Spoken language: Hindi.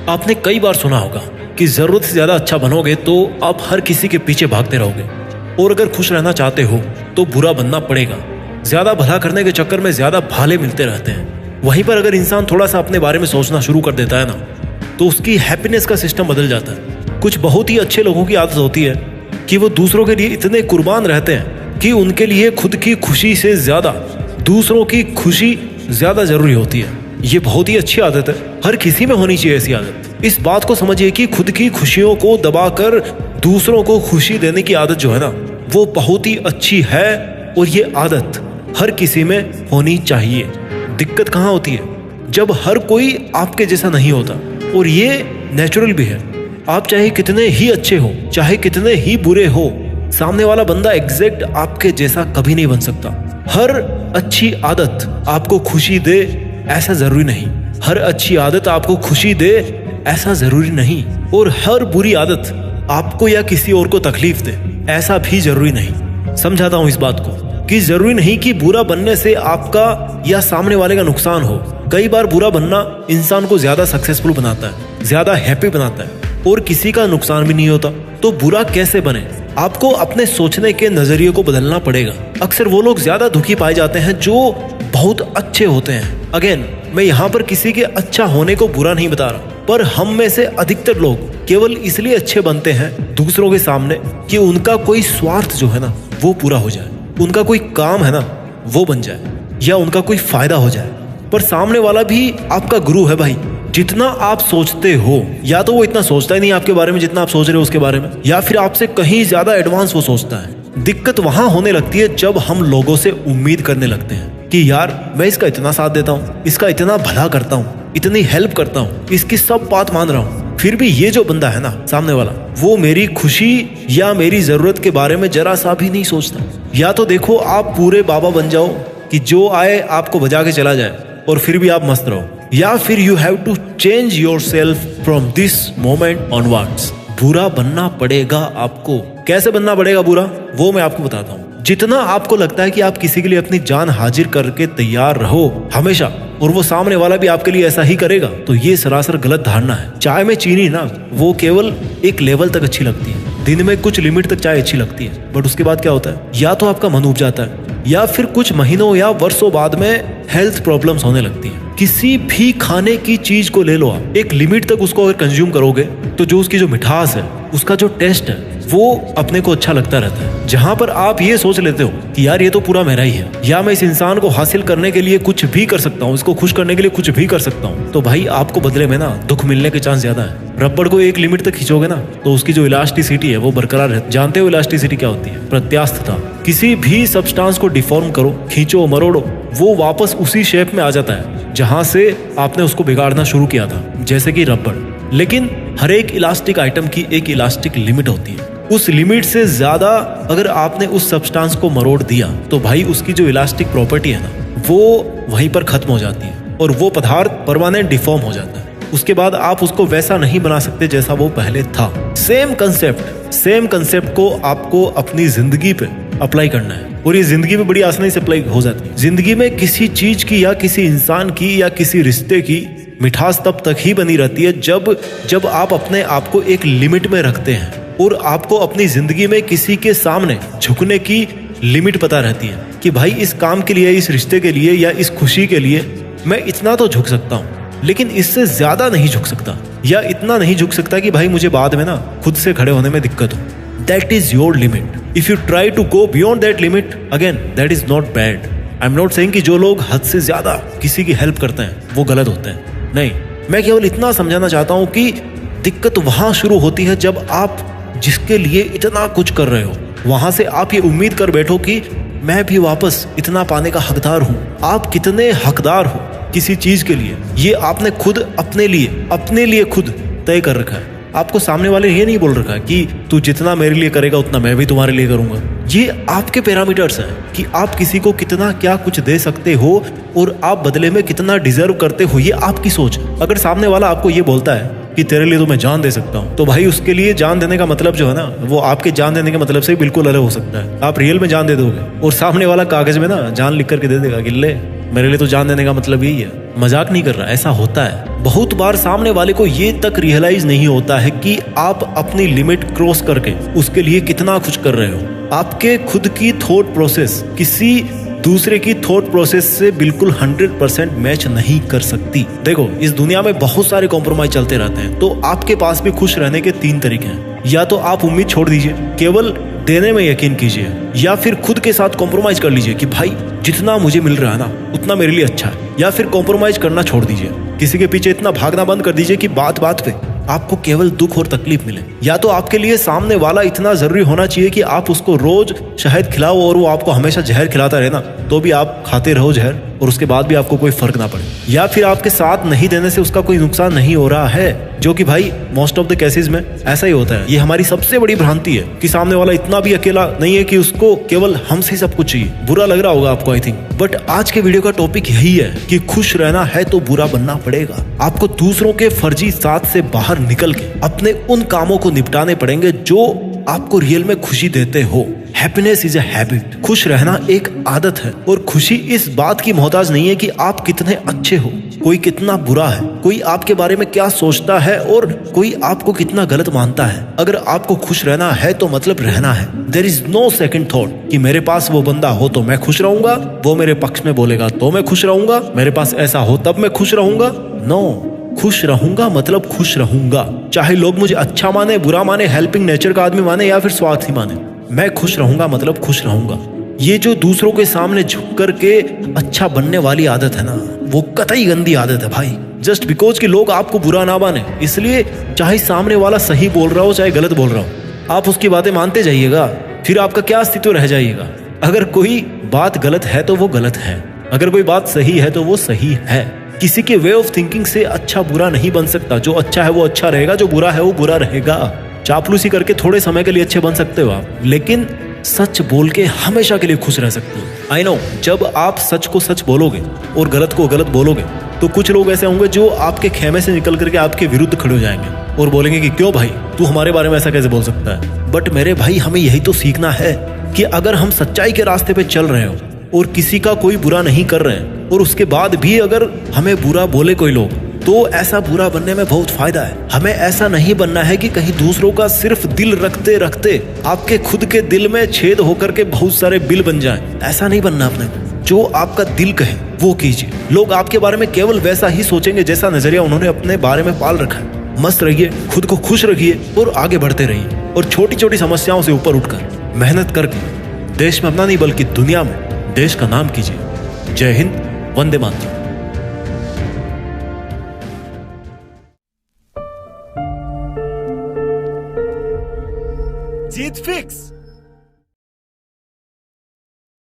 आपने कई बार सुना होगा कि जरूरत से ज्यादा अच्छा बनोगे तो आप हर किसी के पीछे भागते रहोगे, और अगर खुश रहना चाहते हो तो बुरा बनना पड़ेगा। ज्यादा भला करने के चक्कर में ज्यादा भाले मिलते रहते हैं। वहीं पर अगर इंसान थोड़ा सा अपने बारे में सोचना शुरू कर देता है ना, तो उसकी हैप्पीनेस का सिस्टम बदल जाता है। कुछ बहुत ही अच्छे लोगों की आदत होती है कि वो दूसरों के लिए इतने कुर्बान रहते हैं कि उनके लिए खुद की खुशी से ज्यादा दूसरों की खुशी ज्यादा जरूरी होती है। ये बहुत ही अच्छी आदत है, हर किसी में होनी चाहिए ऐसी आदत। इस बात को समझिए कि खुद की खुशियों को दबाकर दूसरों को खुशी देने की आदत जो है ना, वो बहुत ही अच्छी है, और ये आदत हर किसी में होनी चाहिए। दिक्कत कहाँ होती है? जब हर कोई आपके जैसा नहीं होता, और ये नेचुरल भी है। आप चाहे कितने ही अच्छे हो, चाहे कितने ही बुरे हो, सामने वाला बंदा एग्जैक्ट आपके जैसा कभी नहीं बन सकता। हर अच्छी आदत आपको खुशी दे ऐसा जरूरी नहीं, हर अच्छी आदत आपको खुशी दे ऐसा जरूरी नहीं, और हर बुरी आदत आपको या किसी और को तकलीफ दे ऐसा भी जरूरी नहीं। समझाता हूं इस बात को कि जरूरी नहीं कि बुरा बनने से आपका या सामने वाले का नुकसान हो। कई बार बुरा बनना इंसान को ज्यादा सक्सेसफुल बनाता है, ज्यादा हैप्पी बनाता है, और किसी का नुकसान भी नहीं होता। तो बुरा कैसे बने? आपको अपने सोचने के नजरिए को बदलना पड़ेगा। अक्सर वो लोग ज्यादा दुखी पाए जाते हैं जो बहुत अच्छे होते हैं। अगेन, मैं यहाँ पर किसी के अच्छा होने को बुरा नहीं बता रहा, पर हम में से अधिकतर लोग केवल इसलिए अच्छे बनते हैं दूसरों के सामने कि उनका कोई स्वार्थ जो है ना वो पूरा हो जाए, उनका कोई काम है ना वो बन जाए, या उनका कोई फायदा हो जाए। पर सामने वाला भी आपका गुरु है भाई। जितना आप सोचते हो, या तो वो इतना सोचता ही नहीं आपके बारे में जितना आप सोच रहे हो उसके बारे में, या फिर आपसे कहीं ज्यादा एडवांस वो सोचता है। दिक्कत वहां होने लगती है जब हम लोगों से उम्मीद करने लगते हैं कि यार मैं इसका इतना साथ देता हूँ, इसका इतना भला करता हूँ, इतनी हेल्प करता हूँ, इसकी सब बात मान रहा हूँ, फिर भी ये जो बंदा है ना सामने वाला, वो मेरी खुशी या मेरी जरूरत के बारे में जरा सा भी नहीं सोचता। या तो देखो आप पूरे बाबा बन जाओ कि जो आए आपको बजा के चला जाए और फिर भी आप मस्त रहो, या फिर you have to change yourself from this moment onwards. बुरा बनना पड़ेगा आपको। कैसे बनना पड़ेगा बुरा, वो मैं आपको बताता हूँ। जितना आपको लगता है कि आप किसी के लिए अपनी जान हाजिर करके तैयार रहो हमेशा, और वो सामने वाला भी आपके लिए ऐसा ही करेगा, तो ये सरासर गलत धारणा है। चाय में चीनी ना वो केवल एक लेवल तक अच्छी लगती है, दिन में कुछ लिमिट तक चाय अच्छी लगती है, बट उसके बाद क्या होता है? या तो आपका मन उब जाता है, या फिर कुछ महीनों या वर्षों बाद में हेल्थ प्रॉब्लम्स होने लगती हैं। किसी भी खाने की चीज को ले लो आप, एक लिमिट तक उसको अगर कंज्यूम करोगे तो जो उसकी जो मिठास है, उसका जो टेस्ट है, वो अपने को अच्छा लगता रहता है। जहां पर आप ये सोच लेते हो कि यार ये तो पूरा मेरा ही है, या मैं इस इंसान को हासिल करने के लिए कुछ भी कर सकता हूँ, इसको खुश करने के लिए कुछ भी कर सकता हूँ, तो भाई आपको बदले में ना दुख मिलने के चांस ज्यादा है। रबड़ को एक लिमिट तक खींचोगे ना तो उसकी जो इलास्टिसिटी है वो बरकरार रहती है। जानते हो इलास्टिसिटी क्या होती है? प्रत्यास्थता। किसी भी सब्सटेंस को डिफॉर्म करो, खींचो, मरोड़ो, वो वापस उसी शेप में आ जाता है जहां से आपने उसको बिगाड़ना शुरू किया था, जैसे कि रबड़। लेकिन हर एक इलास्टिक आइटम की एक इलास्टिक लिमिट होती है। उस लिमिट से ज्यादा अगर आपने उस सब्सटेंस को मरोड़ दिया तो भाई उसकी जो इलास्टिक प्रॉपर्टी है ना वो वहीं पर खत्म हो जाती है, और वो पदार्थ परमानेंट डिफॉर्म हो जाता है। उसके बाद आप उसको वैसा नहीं बना सकते जैसा वो पहले था। सेम कंसेप्ट को आपको अपनी जिंदगी पे अप्लाई करना है, और ये जिंदगी में बड़ी आसानी से अप्लाई हो जाती है। जिंदगी में किसी चीज की या किसी इंसान की या किसी रिश्ते की मिठास तब तक ही बनी रहती है जब आप अपने आप को एक लिमिट में रखते हैं, और आपको अपनी जिंदगी में किसी के सामने झुकने की लिमिट पता रहती है कि भाई इस काम के लिए, इस रिश्ते के लिए या इस खुशी के लिए मैं इतना तो झुक सकता हूँ, लेकिन इससे ज्यादा नहीं झुक सकता, या इतना नहीं झुक सकता कि भाई मुझे बाद में ना खुद से खड़े होने में दिक्कत हो। That is your limit. If you try to go beyond that limit, again that is not bad. I am not saying कि जो लोग हद से ज्यादा किसी की हेल्प करते हैं वो गलत होते हैं, नहीं। मैं केवल इतना समझाना चाहता हूँ कि दिक्कत वहां शुरू होती है जब आप जिसके लिए इतना कुछ कर रहे हो, वहां से आप ये उम्मीद कर बैठो कि मैं भी वापस इतना पाने का हकदार हूं। आप कितने हकदार हो किसी चीज के लिए, ये आपने खुद अपने लिए खुद तय कर रखा है। आपको सामने वाले ये नहीं बोल रखा कि तू जितना मेरे लिए करेगा उतना मैं भी तुम्हारे लिए करूंगा। ये आपके पैरामीटर्स हैं कि आप किसी को कितना क्या कुछ दे सकते हो, और आप बदले में कितना डिजर्व करते हो, ये आपकी सोच है। अगर सामने वाला आपको ये बोलता है कि तेरे लिए तो मैं जान दे सकता हूँ, तो भाई उसके लिए जान देने का मतलब जो है ना वो आपके जान देने के मतलब से बिल्कुल अलग हो सकता है। आप रियल में जान दे दोगे और सामने वाला कागज में ना जान लिख करके दे देगा कि ले मेरे लिए तो जान देने का मतलब यही है। मजाक नहीं कर रहा, ऐसा होता है। बहुत बार सामने वाले को ये तक रियलाइज नहीं होता है कि आप अपनी लिमिट क्रॉस करके उसके लिए कितना कुछ कर रहे हो। आपके खुद की थॉट प्रोसेस किसी दूसरे की थॉट प्रोसेस से बिल्कुल 100% मैच नहीं कर सकती। देखो, इस दुनिया में बहुत सारे कॉम्प्रोमाइज चलते रहते हैं, तो आपके पास भी खुश रहने के 3 तरीके हैं। या तो आप उम्मीद छोड़ दीजिए, केवल देने में यकीन कीजिए, या फिर खुद के साथ कॉम्प्रोमाइज कर लीजिए कि भाई जितना मुझे मिल रहा है ना उतना मेरे लिए अच्छा है। या फिर कॉम्प्रोमाइज करना छोड़ दीजिए, किसी के पीछे इतना भागना बंद कर दीजिए कि बात बात पे आपको केवल दुख और तकलीफ मिले। या तो आपके लिए सामने वाला इतना जरूरी होना चाहिए कि आप उसको रोज शहद खिलाओ और वो आपको हमेशा जहर खिलाता रहे ना, तो भी आप खाते रहो जहर और उसके बाद भी आपको कोई फर्क ना पड़े। या फिर आपके साथ नहीं देने से उसका कोई नुकसान नहीं हो रहा है, जो कि भाई मोस्ट ऑफ द केसेस में ऐसा ही होता है। ये हमारी सबसे बड़ी भ्रांति है कि सामने वाला इतना भी अकेला नहीं है कि उसको केवल हमसे सब कुछ चाहिए। बुरा लग रहा होगा आपको आई थिंक, बट आज के वीडियो का टॉपिक यही है कि खुश रहना है तो बुरा बनना पड़ेगा। आपको दूसरों के फर्जी साथ से बाहर निकल के अपने उन कामों को निपटाने पड़ेंगे जो आपको रियल में खुशी देते हो। Happiness is a habit. खुश रहना एक आदत है और खुशी इस बात की मोहताज नहीं है कि आप कितने अच्छे हो, कोई कितना बुरा है, कोई आपके बारे में क्या सोचता है और कोई आपको कितना गलत मानता है। अगर आपको खुश रहना है तो मतलब रहना है। There is no second thought कि मेरे पास वो बंदा हो तो मैं खुश रहूंगा, वो मेरे पक्ष में बोलेगा तो मैं खुश रहूंगा, मेरे पास ऐसा हो तब मैं खुश रहूंगा। नो, खुश रहूंगा मतलब खुश रहूंगा, चाहे लोग मुझे अच्छा माने, बुरा माने, हेल्पिंग नेचर का आदमी माने या फिर स्वार्थी माने। मैं खुश रहूंगा मतलब खुश रहूंगा। ये जो दूसरों के सामने झुक कर के अच्छा बनने वाली आदत है ना, वो कतई गंदी आदत है भाई। जस्ट बिकॉज कि लोग आपको बुरा ना माने, इसलिए चाहे सामने वाला सही बोल रहा हो चाहे गलत बोल रहा हो, आप उसकी बातें मानते जाइएगा, फिर आपका क्या अस्तित्व रह जाइएगा। अगर कोई बात गलत है तो वो गलत है, अगर कोई बात सही है तो वो सही है। किसी के वे ऑफ थिंकिंग से अच्छा बुरा नहीं बन सकता। जो अच्छा है वो अच्छा रहेगा, जो बुरा है वो बुरा रहेगा। चापलूसी करके थोड़े समय के लिए अच्छे बन सकते हो आप, लेकिन सच बोल के हमेशा के लिए खुश रह सकते हो। आई नो, जब आप सच को सच बोलोगे और गलत को गलत बोलोगे तो कुछ लोग ऐसे होंगे जो आपके खेमे से निकल करके आपके विरुद्ध खड़े हो जाएंगे और बोलेंगे कि क्यों भाई तू हमारे बारे में ऐसा कैसे बोल सकता है। बट मेरे भाई, हमें यही तो सीखना है कि अगर हम सच्चाई के रास्ते पे चल रहे हो और किसी का कोई बुरा नहीं कर रहे हैं और उसके बाद भी अगर हमें बुरा बोले कोई लोग, तो ऐसा बुरा बनने में बहुत फायदा है। हमें ऐसा नहीं बनना है कि कहीं दूसरों का सिर्फ दिल रखते रखते आपके खुद के दिल में छेद होकर के बहुत सारे बिल बन जाएं। ऐसा नहीं बनना अपने। जो आपका दिल कहे वो कीजिए। लोग आपके बारे में केवल वैसा ही सोचेंगे जैसा नजरिया उन्होंने अपने बारे में पाल रखा है। मस्त रहिए, खुद को खुश रखिए और आगे बढ़ते रहिए, और छोटी छोटी समस्याओं से ऊपर उठकर मेहनत करके देश में अपना नहीं बल्कि दुनिया में देश का नाम कीजिए। जय हिंद, वंदे मातरम। जीत फिक्स।